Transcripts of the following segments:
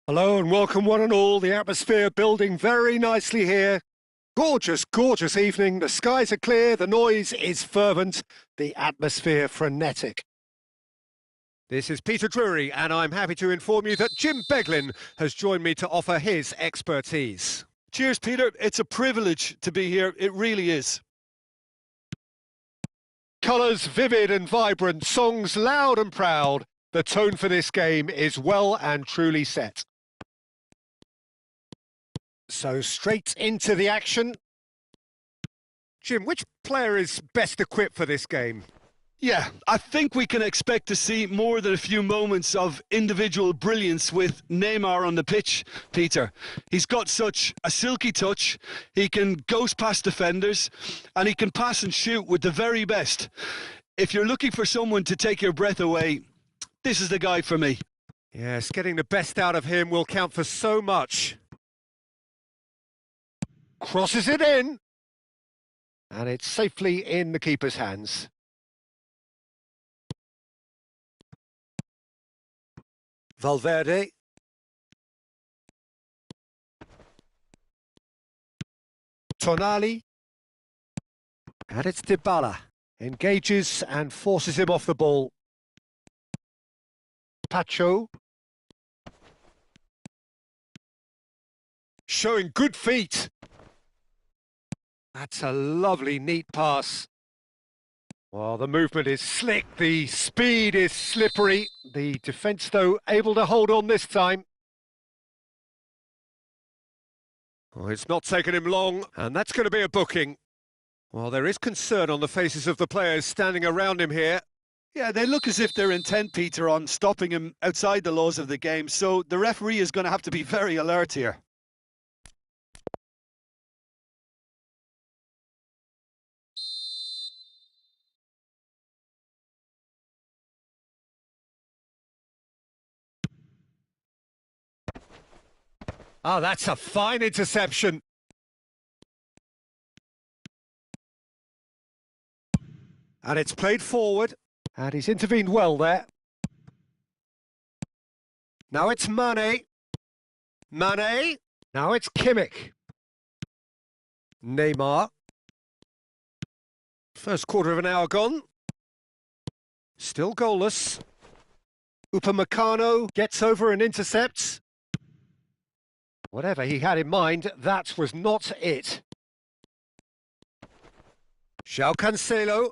Hello and welcome one and all. The atmosphere building very nicely here. Gorgeous, gorgeous evening. The skies are clear, the noise is fervent, the atmosphere frenetic. This is Peter Drury and I'm happy to inform you that Jim Beglin has joined me to offer his expertise. Cheers, Peter. It's a privilege to be here. It really is. Colours vivid and vibrant, songs loud and proud. The tone for this game is well and truly set. So straight into the action. Jim, which player is best equipped for this game? Yeah, I think we can expect to see more than a few moments of individual brilliance with Neymar on the pitch, Peter. He's got such a silky touch, he can ghost past defenders, and he can pass and shoot with the very best. If you're looking for someone to take your breath away, this is the guy for me. Yes, getting the best out of him will count for so much. Crosses it in. And it's safely in the keeper's hands. Valverde. Tonali. And it's Dybala. Engages and forces him off the ball. Pacho. Showing good feet. That's a lovely, neat pass. Well, the movement is slick, the speed is slippery. The defence, though, able to hold on this time. Oh, it's not taken him long, and that's going to be a booking. Well, there is concern on the faces of the players standing around him here. Yeah, they look as if they're intent, Peter, on stopping him outside the laws of the game, so the referee is going to have to be very alert here. Oh, that's a fine interception. And it's played forward. And he's intervened well there. Now it's Mane. Mane. Now it's Kimmich. Neymar. First quarter of an hour gone. Still goalless. Upamecano gets over and intercepts. Whatever he had in mind, that was not it. João Cancelo.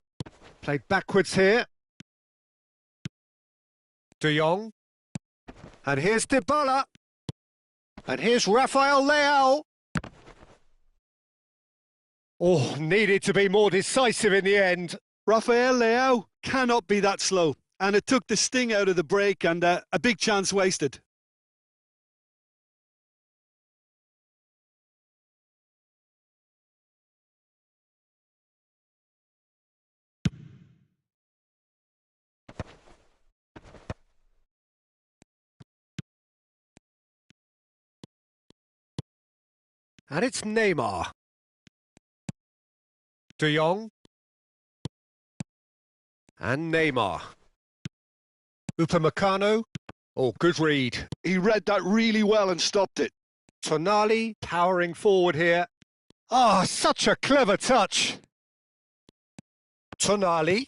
Played backwards here. De Jong. And here's Dybala. And here's Rafael Leao. Oh, needed to be more decisive in the end. Rafael Leao cannot be that slow, and it took the sting out of the break and a big chance wasted. And it's Neymar. De Jong. And Neymar. Upamecano. Oh, good read. He read that really well and stopped it. Tonali powering forward here. Ah, such a clever touch. Tonali.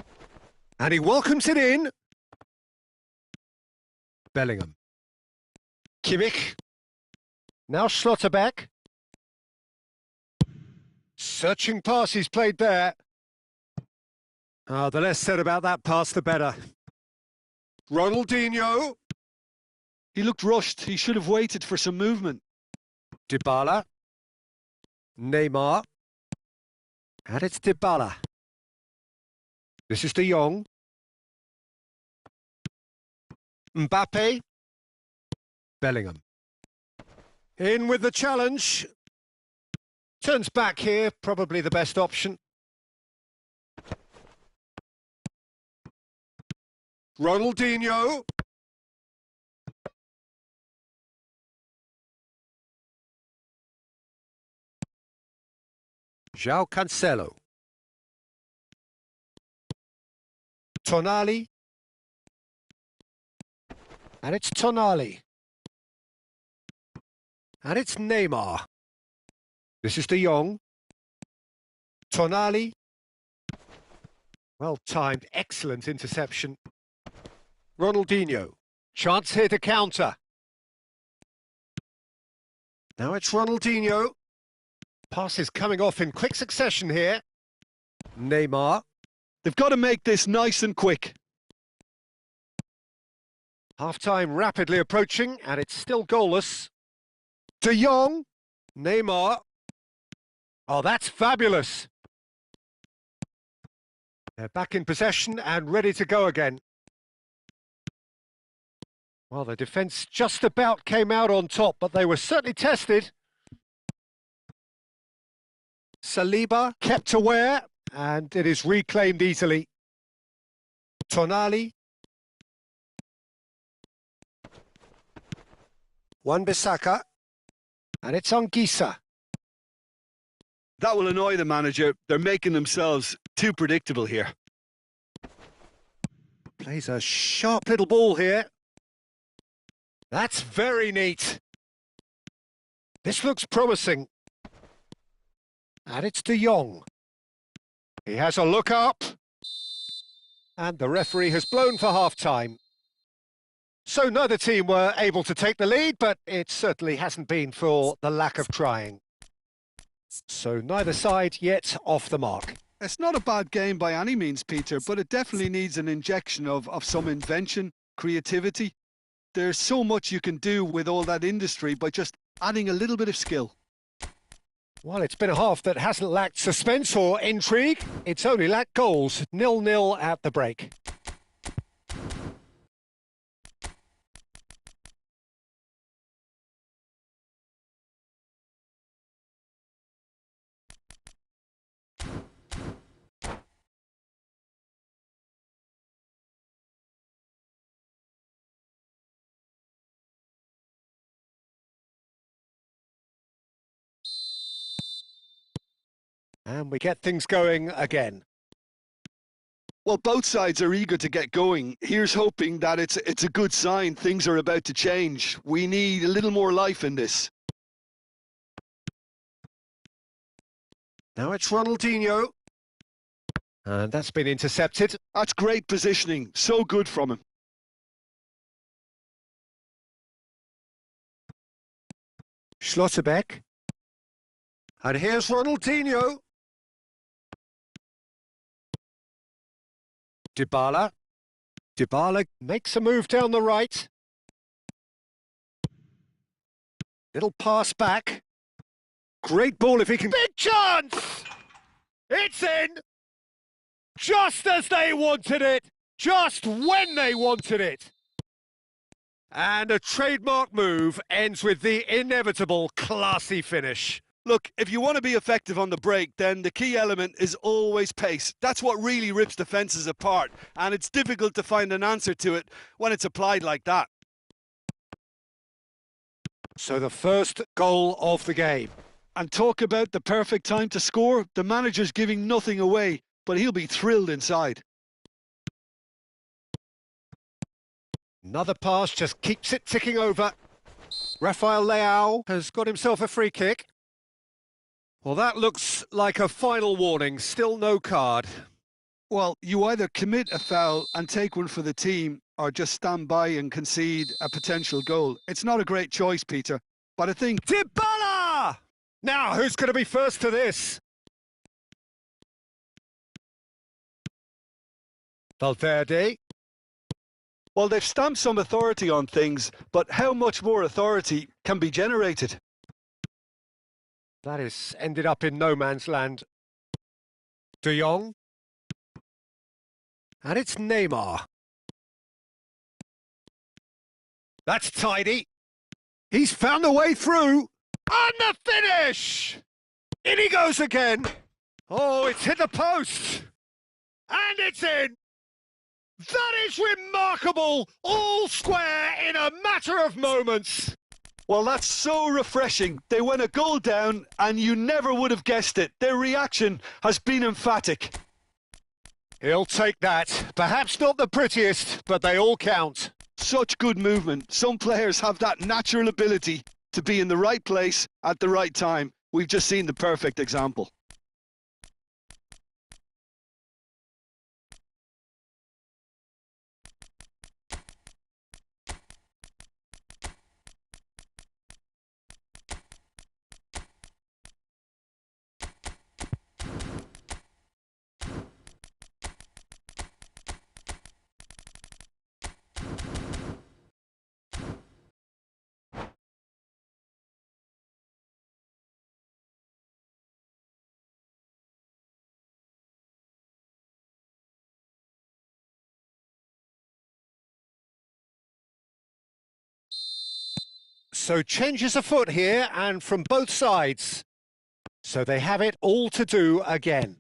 And he welcomes it in. Bellingham. Kimmich. Now Schlotterbeck. Searching pass he's played there. Ah, the less said about that pass, the better. Ronaldinho. He looked rushed. He should have waited for some movement. Dybala. Neymar. And it's Dybala. This is De Jong. Mbappe. Bellingham. In with the challenge. Turns back here, probably the best option. Ronaldinho. João Cancelo. Tonali. And it's Tonali. And it's Neymar. This is De Jong. Tonali. Well timed, excellent interception. Ronaldinho. Chance here to counter. Now it's Ronaldinho. Passes coming off in quick succession here. Neymar. They've got to make this nice and quick. Half-time rapidly approaching, and it's still goalless. De Jong. Neymar. Oh, that's fabulous. They're back in possession and ready to go again. Well, the defence just about came out on top, but they were certainly tested. Saliba kept aware, and it is reclaimed easily. Tonali. Wan-Bissaka. And it's Anguissa. That will annoy the manager. They're making themselves too predictable here. Plays a sharp little ball here. That's very neat. This looks promising. And it's De Jong. He has a look up. And the referee has blown for half-time. So neither team were able to take the lead, but it certainly hasn't been for the lack of trying. So neither side yet off the mark. It's not a bad game by any means, Peter, but it definitely needs an injection of some invention, creativity. There's so much you can do with all that industry by just adding a little bit of skill. Well, it's been a half that hasn't lacked suspense or intrigue. It's only lacked goals. 0-0 at the break. And we get things going again. Well, both sides are eager to get going. Here's hoping that it's a good sign. Things are about to change. We need a little more life in this. Now it's Ronaldinho. And that's been intercepted. That's great positioning. So good from him. Schlotterbeck. And here's Ronaldinho. Dybala. Dybala makes a move down the right. Little pass back. Great ball if he can... Big chance! It's in! Just as they wanted it. Just when they wanted it. And a trademark move ends with the inevitable classy finish. Look, if you want to be effective on the break, then the key element is always pace. That's what really rips defences apart, and it's difficult to find an answer to it when it's applied like that. So the first goal of the game. And talk about the perfect time to score. The manager's giving nothing away, but he'll be thrilled inside. Another pass just keeps it ticking over. Rafael Leao has got himself a free kick. Well, that looks like a final warning. Still no card. Well, you either commit a foul and take one for the team or just stand by and concede a potential goal. It's not a great choice, Peter, but I think... Dybala! Now, who's going to be first to this? Valverde. Well, they've stamped some authority on things, but how much more authority can be generated? That has ended up in no man's land. De Jong. And it's Neymar. That's tidy. He's found a way through. And the finish! In he goes again. Oh, it's hit the post. And it's in. That is remarkable. All square in a matter of moments. Well, that's so refreshing. They went a goal down and you never would have guessed it. Their reaction has been emphatic. He'll take that. Perhaps not the prettiest, but they all count. Such good movement. Some players have that natural ability to be in the right place at the right time. We've just seen the perfect example. So changes afoot here and from both sides. So they have it all to do again.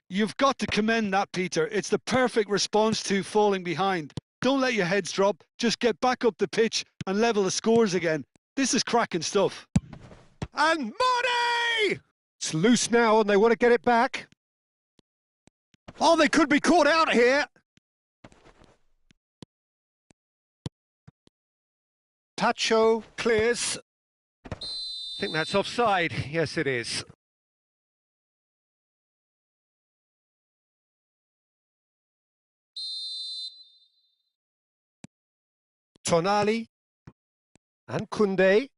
You've got to commend that, Peter. It's the perfect response to falling behind. Don't let your heads drop. Just get back up the pitch and level the scores again. This is cracking stuff. And money! It's loose now and they want to get it back. Oh, they could be caught out here. Pacho clears. I think that's offside. Yes, it is. Tonali and Koundé.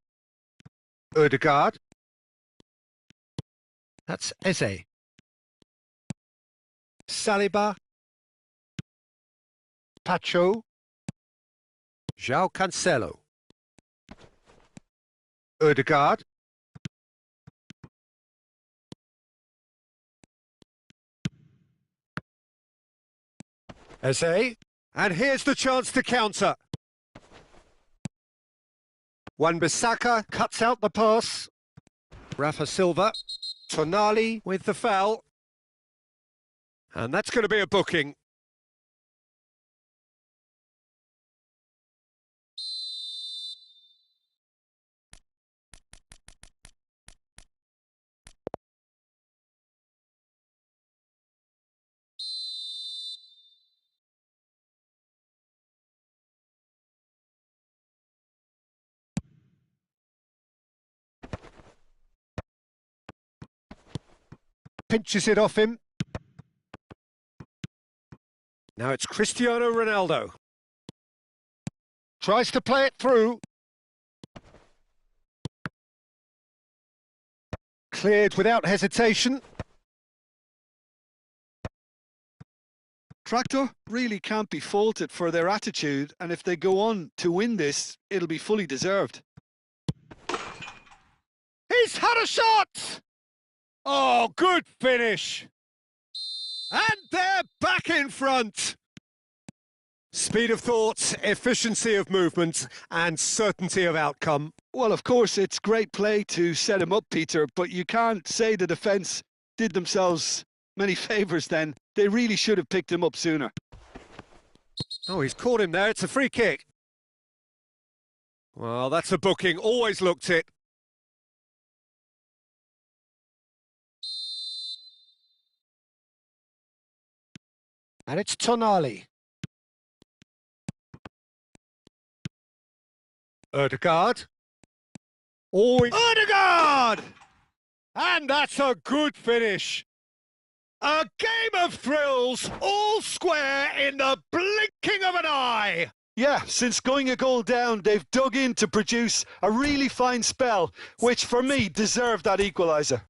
Ødegaard. That's Eze. Saliba. Pacho. João Cancelo. Ødegaard. Eze. And here's the chance to counter. Wan-Bissaka cuts out the pass. Rafa Silva. Tonali with the foul. And that's going to be a booking. Pinches it off him. Now it's Cristiano Ronaldo. Tries to play it through. Cleared without hesitation. Tractor really can't be faulted for their attitude, and if they go on to win this, it'll be fully deserved. He's had a shot! Oh, good finish. And they're back in front. Speed of thought, efficiency of movement, and certainty of outcome. Well, of course, it's great play to set him up, Peter, but you can't say the defence did themselves many favours then. They really should have picked him up sooner. Oh, he's caught him there. It's a free kick. Well, that's a booking. Always looked it. And it's Tonali. Ødegaard. Oh, Ødegaard! And that's a good finish. A game of thrills, all square in the blinking of an eye. Yeah, since going a goal down, they've dug in to produce a really fine spell, which for me deserved that equaliser.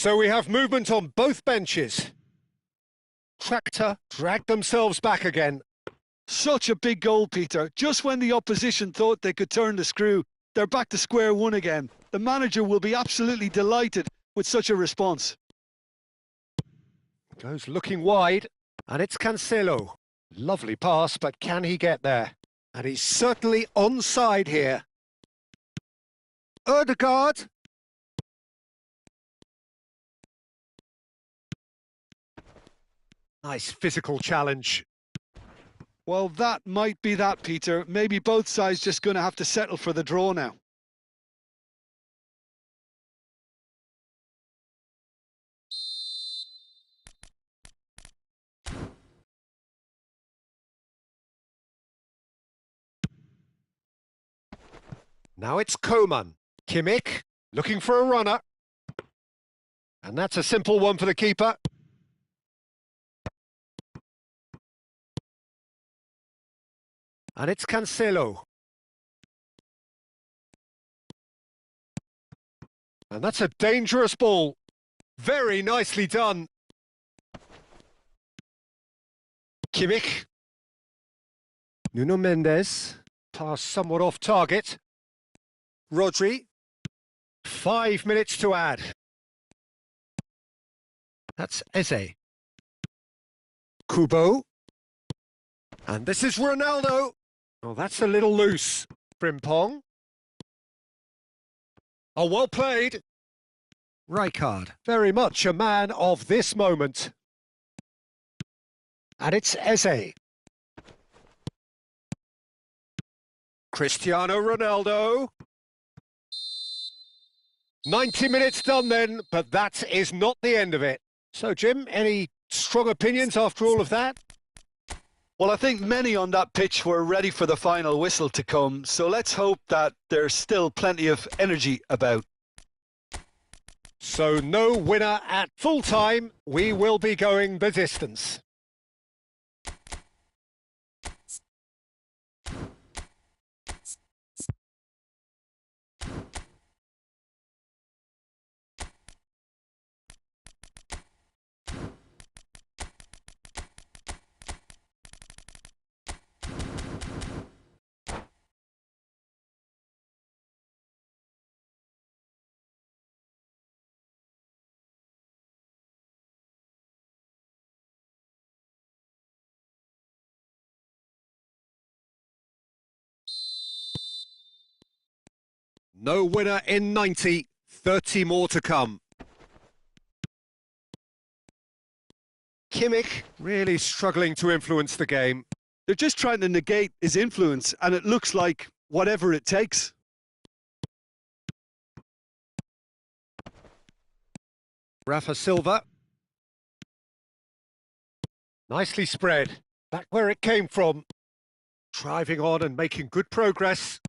So we have movement on both benches. Tractor dragged themselves back again. Such a big goal, Peter. Just when the opposition thought they could turn the screw, they're back to square one again. The manager will be absolutely delighted with such a response. Goes looking wide, and it's Cancelo. Lovely pass, but can he get there? And he's certainly onside here. Ødegaard. Nice physical challenge. Well, that might be that, Peter. Maybe both sides just going to have to settle for the draw now. Now it's Koman. Kimmich looking for a runner. And that's a simple one for the keeper. And it's Cancelo. And that's a dangerous ball. Very nicely done. Kimmich. Nuno Mendes. Pass somewhat off target. Rodri. 5 minutes to add. That's Eze. Kubo. And this is Ronaldo. Oh, that's a little loose. Frimpong. Oh, well played. Rijkaard, very much a man of this moment. And it's Eze. Cristiano Ronaldo. 90 minutes done then, but that is not the end of it. So, Jim, any strong opinions after all of that? Well, I think many on that pitch were ready for the final whistle to come, so let's hope that there's still plenty of energy about. So no winner at full time. We will be going the distance. No winner in 90, 30 more to come. Kimmich really struggling to influence the game. They're just trying to negate his influence, and it looks like whatever it takes. Rafa Silva. Nicely spread. Back where it came from. Driving on and making good progress.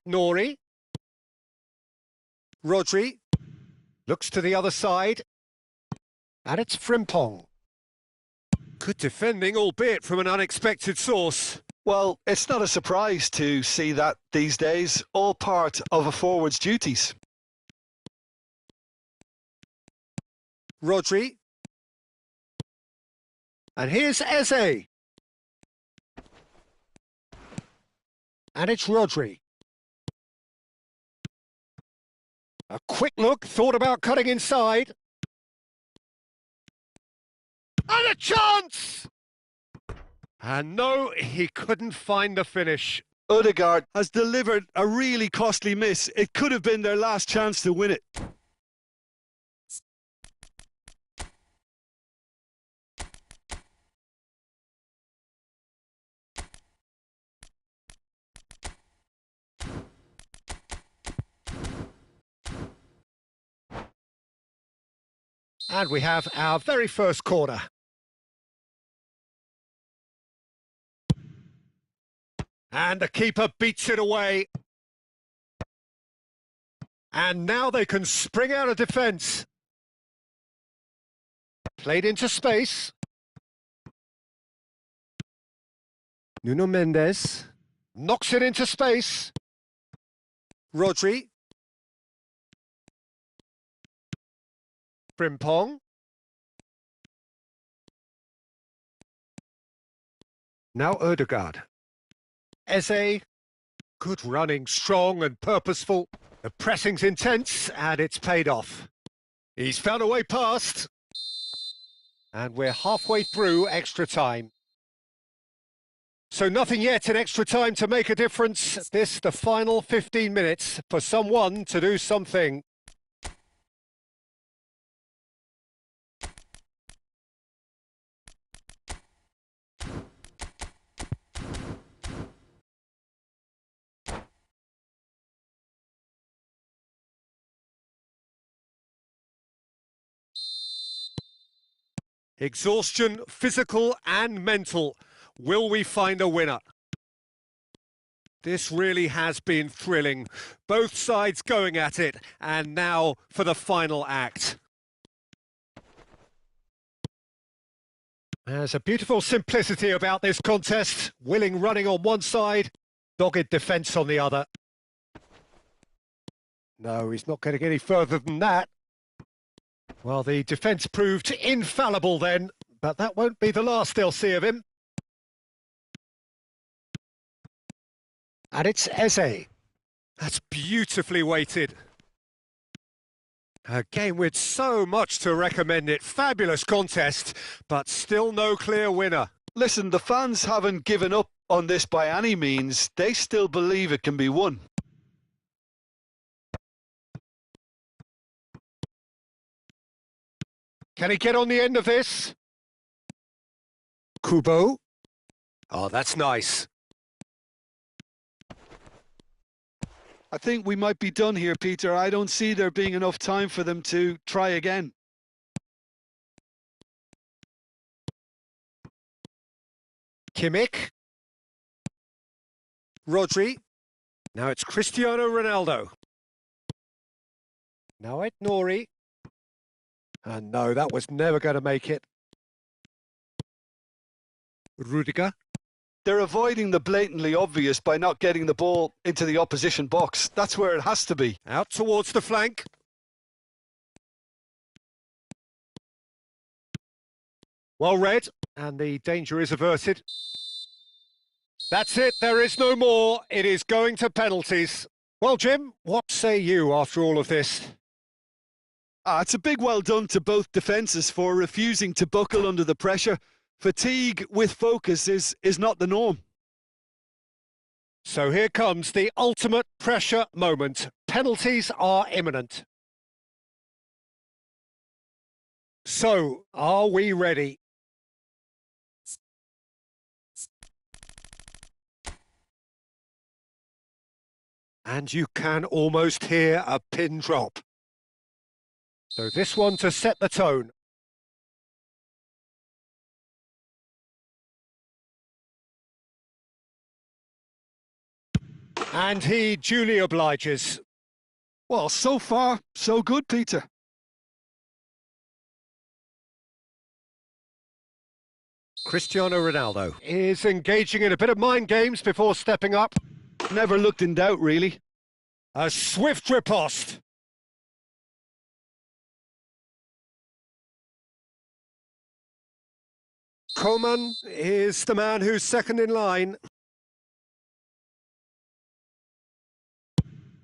Nori. Rodri. Looks to the other side. And it's Frimpong. Good defending, albeit from an unexpected source. Well, it's not a surprise to see that these days, all part of a forward's duties. Rodri. And here's Eze. And it's Rodri. A quick look, thought about cutting inside. And a chance! And no, he couldn't find the finish. Ødegaard has delivered a really costly miss. It could have been their last chance to win it. And we have our very first corner. And the keeper beats it away. And now they can spring out of defence. Played into space. Nuno Mendes knocks it into space. Rodri. Frimpong. Now Ødegaard. Eze. Good running, strong and purposeful. The pressing's intense and it's paid off. He's found a way past. And we're halfway through extra time. So nothing yet in extra time to make a difference. This the final 15 minutes for someone to do something. Exhaustion, physical and mental. Will we find a winner? This really has been thrilling. Both sides going at it, and now for the final act. There's a beautiful simplicity about this contest. Willing running on one side, dogged defence on the other. No, he's not getting any further than that. Well, the defence proved infallible then, but that won't be the last they'll see of him. And it's Eze. That's beautifully weighted. A game with so much to recommend it. Fabulous contest, but still no clear winner. Listen, the fans haven't given up on this by any means. They still believe it can be won. Can he get on the end of this? Kubo. Oh, that's nice. I think we might be done here, Peter. I don't see there being enough time for them to try again. Kimmich. Rodri. Now it's Cristiano Ronaldo. Now it's Nori. And no, that was never going to make it. Rudiger. They're avoiding the blatantly obvious by not getting the ball into the opposition box. That's where it has to be. Out towards the flank. Well read, and the danger is averted. That's it, there is no more. It is going to penalties. Well, Jim, what say you after all of this? It's a big well done to both defences for refusing to buckle under the pressure. Fatigue with focus is not the norm. So here comes the ultimate pressure moment. Penalties are imminent. So, are we ready? And you can almost hear a pin drop. So this one to set the tone. And he duly obliges. Well, so far, so good, Peter. Cristiano Ronaldo is engaging in a bit of mind games before stepping up. Never looked in doubt, really. A swift riposte. Coman is the man who's second in line.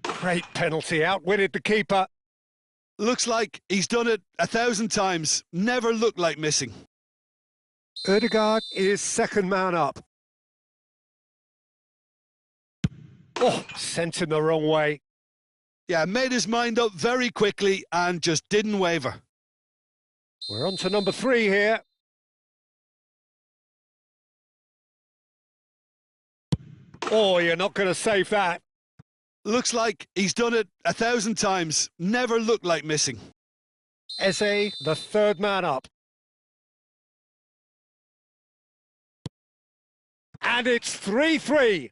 Great penalty, outwitted the keeper. Looks like he's done it 1,000 times. Never looked like missing. Ødegaard is second man up. Oh, sent him the wrong way. Yeah, made his mind up very quickly and just didn't waver. We're on to number 3 here. Oh, you're not going to save that. Looks like he's done it 1,000 times. Never looked like missing. Eze, the third man up. And it's 3-3.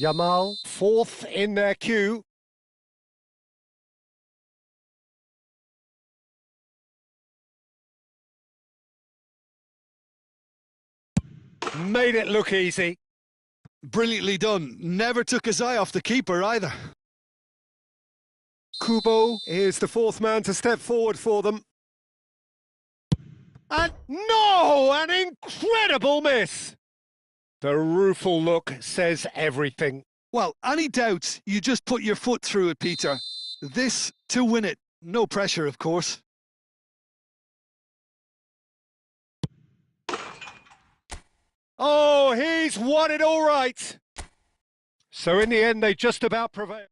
Yamal, fourth in their queue. Made it look easy. Brilliantly done. Never took his eye off the keeper either. Kubo is the fourth man to step forward for them. And no! An incredible miss! The rueful look says everything. Well, any doubts, you just put your foot through it, Peter. This to win it. No pressure, of course. Oh, he's won it all right. So in the end, they just about prevailed.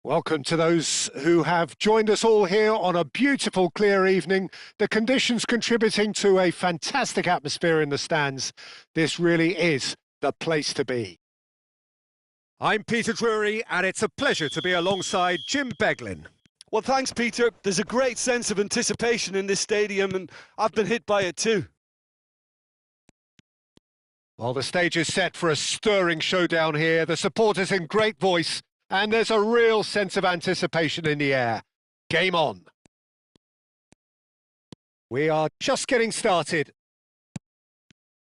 Welcome to those who have joined us all here on a beautiful, clear evening. The conditions contributing to a fantastic atmosphere in the stands. This really is the place to be. I'm Peter Drury, and it's a pleasure to be alongside Jim Beglin. Well, thanks, Peter. There's a great sense of anticipation in this stadium, and I've been hit by it too. Well, the stage is set for a stirring showdown here. The supporters in great voice, and there's a real sense of anticipation in the air. Game on. We are just getting started.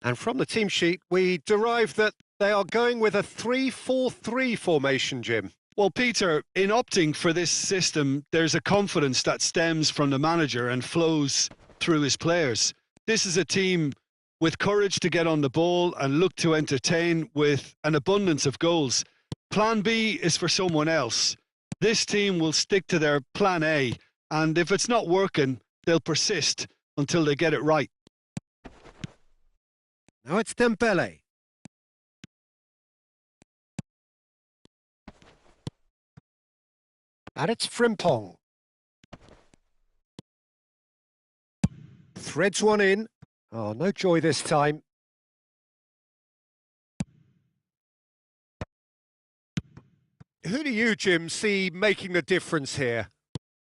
And from the team sheet, we derive that they are going with a 3-4-3 formation, Jim. Well, Peter, in opting for this system, there's a confidence that stems from the manager and flows through his players. This is a team with courage to get on the ball and look to entertain with an abundance of goals. Plan B is for someone else. This team will stick to their plan A, and if it's not working, they'll persist until they get it right. Now it's Dembele. And it's Frimpong. Threads one in. Oh, no joy this time. Who do you, Jim, see making the difference here?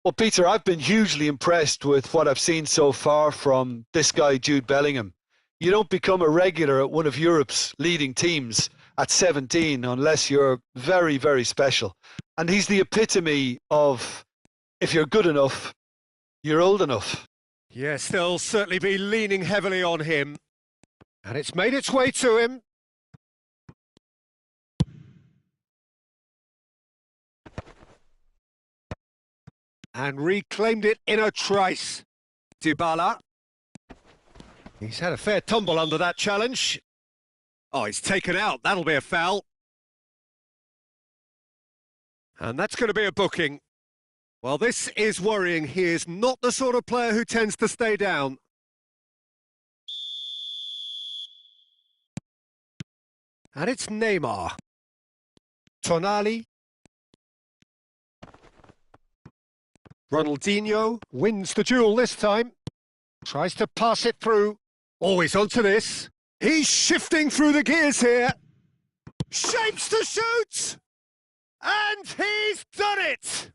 Well, Peter, I've been hugely impressed with what I've seen so far from this guy, Jude Bellingham. You don't become a regular at one of Europe's leading teams at 17 unless you're very, very special. And he's the epitome of, if you're good enough, you're old enough. Yes, they'll certainly be leaning heavily on him. And it's made its way to him. And reclaimed it in a trice. Dybala. He's had a fair tumble under that challenge. Oh, he's taken out. That'll be a foul. And that's going to be a booking. Well, this is worrying. He is not the sort of player who tends to stay down. And it's Neymar. Tonali. Ronaldinho wins the duel this time. Tries to pass it through. Always onto this. He's shifting through the gears here. Shapes to shoot! And he's done it!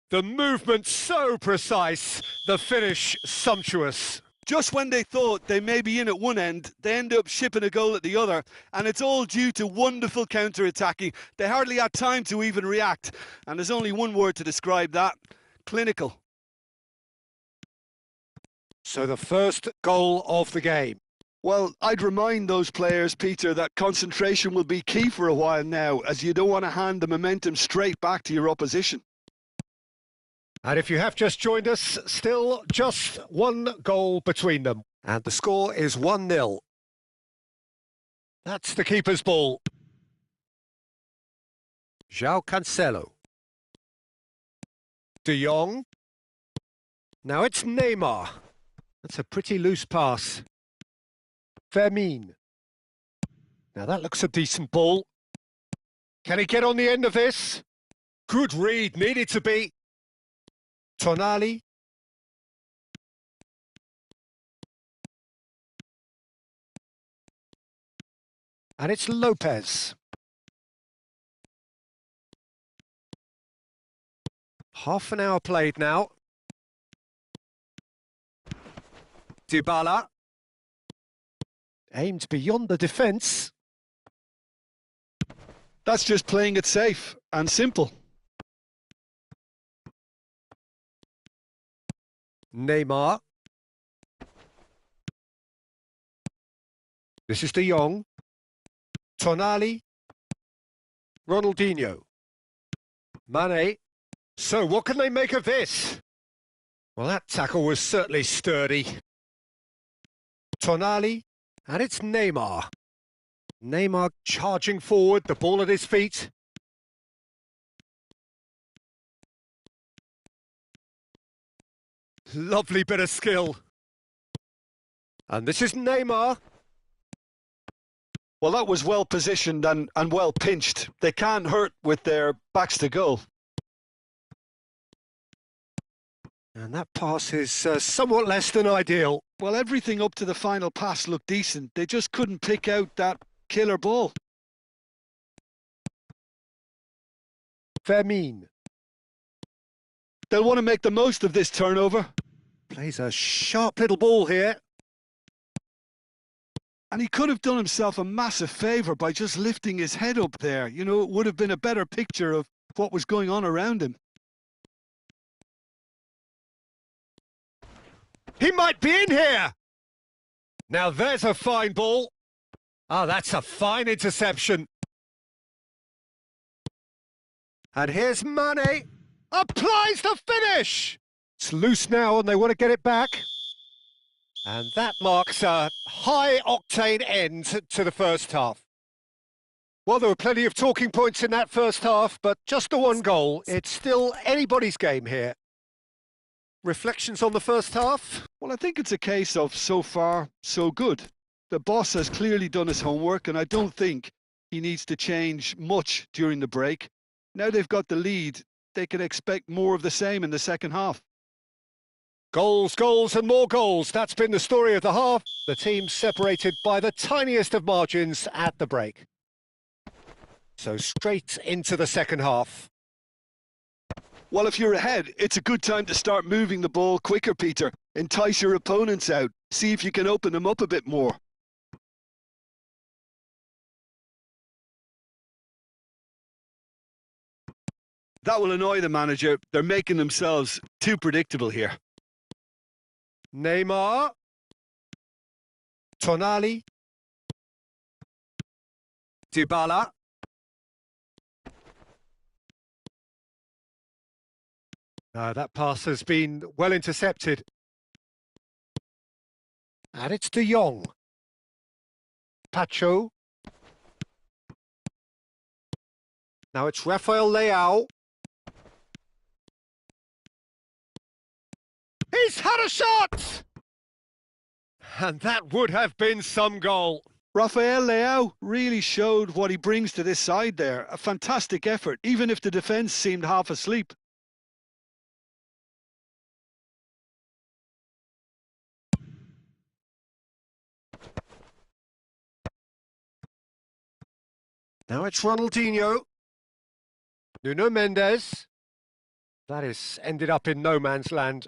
The movement so precise, the finish sumptuous. Just when they thought they may be in at one end, they end up shipping a goal at the other, and it's all due to wonderful counter-attacking. They hardly had time to even react, and there's only one word to describe that: clinical. So the first goal of the game. Well, I'd remind those players, Peter, that concentration will be key for a while now, as you don't want to hand the momentum straight back to your opposition. And if you have just joined us, still just one goal between them. And the score is 1-0. That's the keeper's ball. João Cancelo. De Jong. Now it's Neymar. That's a pretty loose pass. Fermin. Now that looks a decent ball. Can he get on the end of this? Good read, needed to be. Tonali. And it's Lopez. Half an hour played now. Dybala. Aimed beyond the defence. That's just playing it safe and simple. Neymar. This is De Jong. Tonali. Ronaldinho. Mane. So what can they make of this? Well, that tackle was certainly sturdy. Tonali. And it's Neymar. Neymar charging forward, the ball at his feet. Lovely bit of skill. And this is Neymar. Well, that was well positioned and well pinched. They can't hurt with their backs to goal. And that pass is somewhat less than ideal. Well, everything up to the final pass looked decent. They just couldn't pick out that killer ball. Vermin They'll want to make the most of this turnover. plays a sharp little ball here. And he could have done himself a massive favour by just lifting his head up there. You know, it would have been a better picture of what was going on around him. He might be in here! Now there's a fine ball. Oh, that's a fine interception. And here's Mane. Applies the finish! It's loose now and they want to get it back. And that marks a high-octane end to the first half. Well, there were plenty of talking points in that first half, but just the one goal. It's still anybody's game here. Reflections on the first half? Well, I think it's a case of so far, so good. The boss has clearly done his homework, and I don't think he needs to change much during the break. Now they've got the lead, they can expect more of the same in the second half. Goals, goals and more goals. That's been the story of the half. The team separated by the tiniest of margins at the break. So straight into the second half. Well, if you're ahead, it's a good time to start moving the ball quicker, Peter. Entice your opponents out. See if you can open them up a bit more. That will annoy the manager. They're making themselves too predictable here. Neymar. Tonali. Dybala. That pass has been well intercepted. And it's De Jong. Pacho. Now it's Rafael Leao. He's had a shot! And that would have been some goal. Rafael Leao really showed what he brings to this side there. A fantastic effort, even if the defence seemed half asleep. Now it's Ronaldinho. Nuno Mendes. That has ended up in no man's land.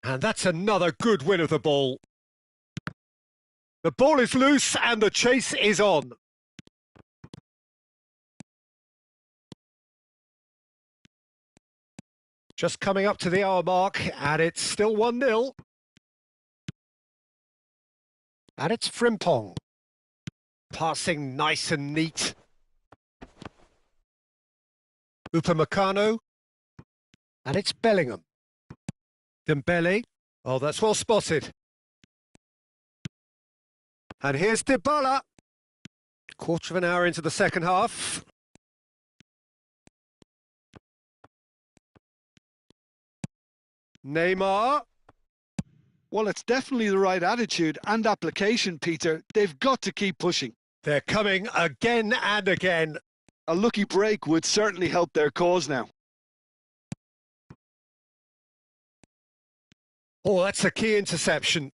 And that's another good win of the ball. The ball is loose and the chase is on. Just coming up to the hour mark and it's still 1-0. And it's Frimpong. Passing nice and neat. Upamecano. And it's Bellingham. Dembele. Oh, that's well spotted. And here's Dybala. Quarter of an hour into the second half. Neymar. Well, it's definitely the right attitude and application, Peter. They've got to keep pushing. They're coming again and again. A lucky break would certainly help their cause now. Oh, that's a key interception.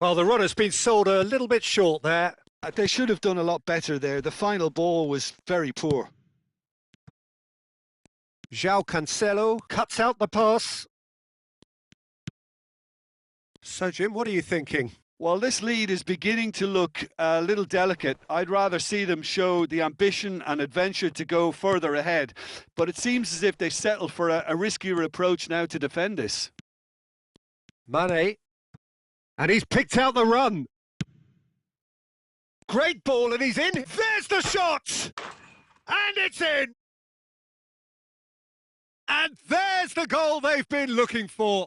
Well, the runner's been sold a little bit short there. They should have done a lot better there. The final ball was very poor. João Cancelo cuts out the pass. So, Jim, what are you thinking? Well, this lead is beginning to look a little delicate. I'd rather see them show the ambition and adventure to go further ahead. But it seems as if they've settled for a riskier approach now to defend this. Mane. And he's picked out the run. Great ball and he's in. There's the shot! And it's in! And there's the goal they've been looking for.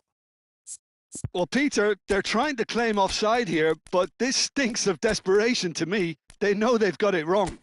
Well, Peter, they're trying to claim offside here, but this stinks of desperation to me. They know they've got it wrong.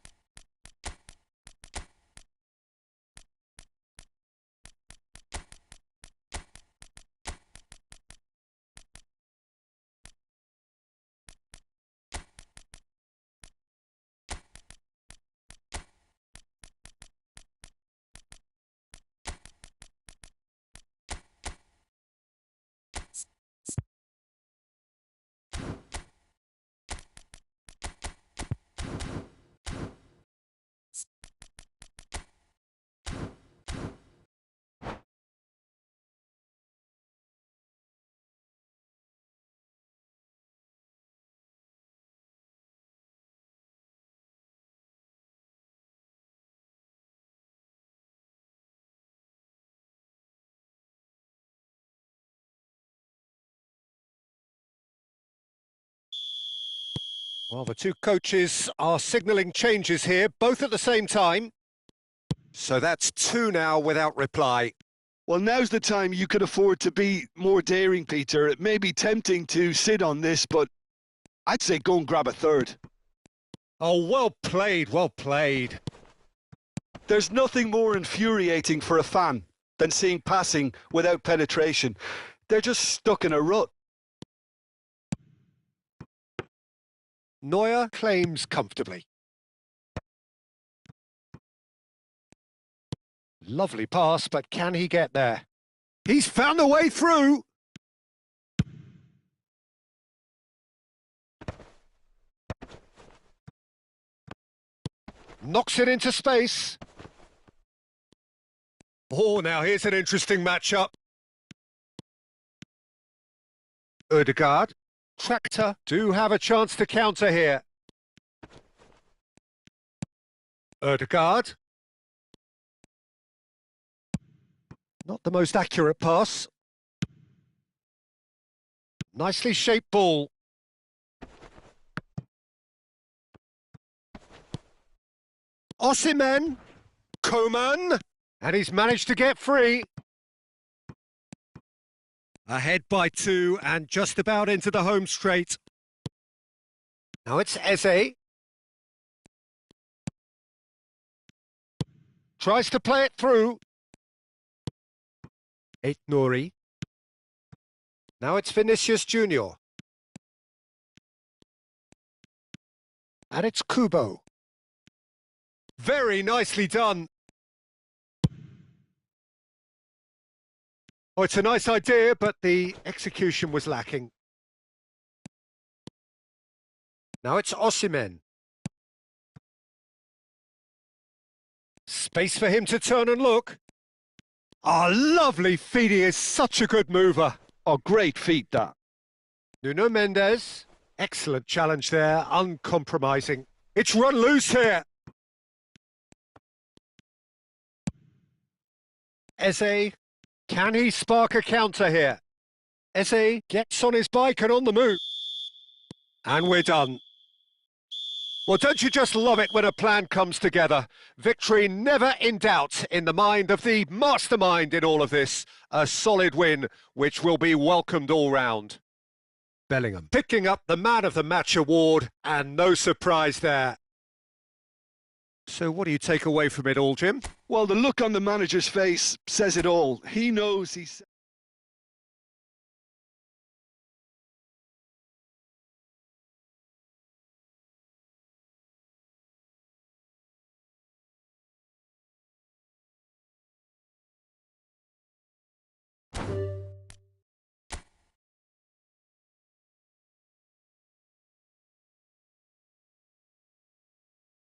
Well, the two coaches are signalling changes here, both at the same time. So that's two now without reply. Well, now's the time you could afford to be more daring, Peter. It may be tempting to sit on this, but I'd say go and grab a third. Oh, well played, well played. There's nothing more infuriating for a fan than seeing passing without penetration. They're just stuck in a rut. Neuer claims comfortably. Lovely pass, but can he get there? He's found a way through! Knocks it into space. Oh, now here's an interesting matchup. Ødegaard. Tractor do have a chance to counter here. Ødegaard. Not the most accurate pass. Nicely shaped ball. Osimhen. Coman. And he's managed to get free. Ahead by two and just about into the home straight. Now it's Eze. Tries to play it through. Nuri. Now it's Vinicius Junior. And it's Kubo. Very nicely done. Oh, it's a nice idea, but the execution was lacking. Now it's Osimhen. Space for him to turn and look. Oh, lovely feet. He is such a good mover. Oh, great feet, that. Nuno Mendes. Excellent challenge there, uncompromising. It's run loose here. Eze. Can he spark a counter here? Eze gets on his bike and on the move. And we're done. Well, don't you just love it when a plan comes together? Victory never in doubt in the mind of the mastermind in all of this. A solid win, which will be welcomed all round. Bellingham picking up the Man of the Match award, and no surprise there. So what do you take away from it all, Jim? Well, the look on the manager's face says it all. He knows he's...